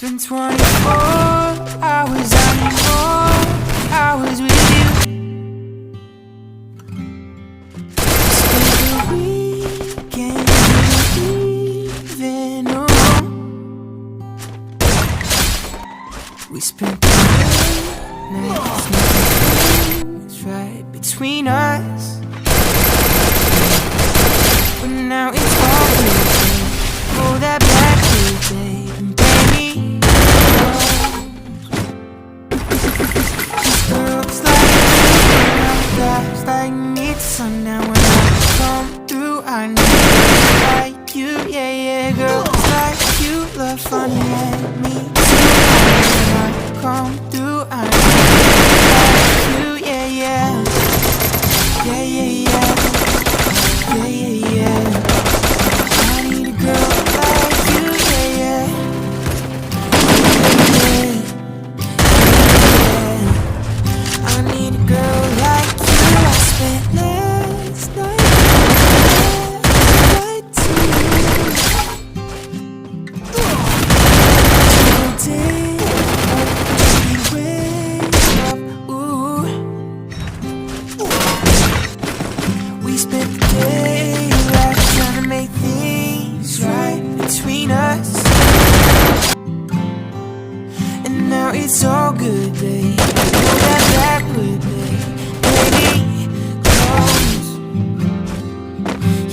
been 24 hours, I need more hours with you. Spend the weekend leaving home. We spent the nights making things right between us, but now it's all good. Hold that back today and pay me close. Girls like you, guys like me to sundown. When I come through, I know like you, yeah, yeah. Girls like you love fun and me too. When I come through, I know like you, yeah, yeah. Yeah, yeah, yeah. Yeah, yeah, yeah. I need a girl like you, yeah, yeah. Yeah, yeah. I need a girl like you. I spent last night to today. We wake up, ooh. We spent the day right trying to make things right between us, and now it's all good, babe. Know that back with me, baby, close.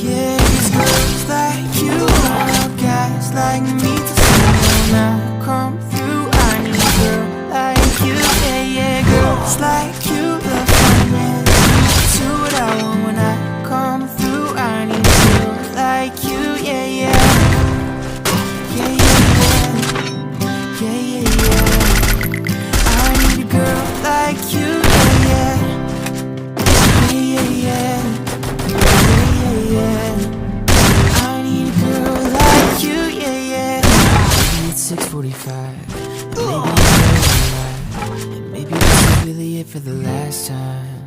Yeah, these girls like you, all guys like me to see when I come through. I need a girl like you, yeah, yeah. Girls like you love fun and do what I want when I come through. I need a girl like you, yeah, yeah. Yeah, yeah, yeah. Yeah, yeah, yeah. I need a girl like you, yeah, yeah. Yeah, yeah, yeah. Yeah, yeah, yeah. I need a girl like you, yeah, yeah. It's 6:45. Maybe I'm alive. And maybe this is really it for the last time.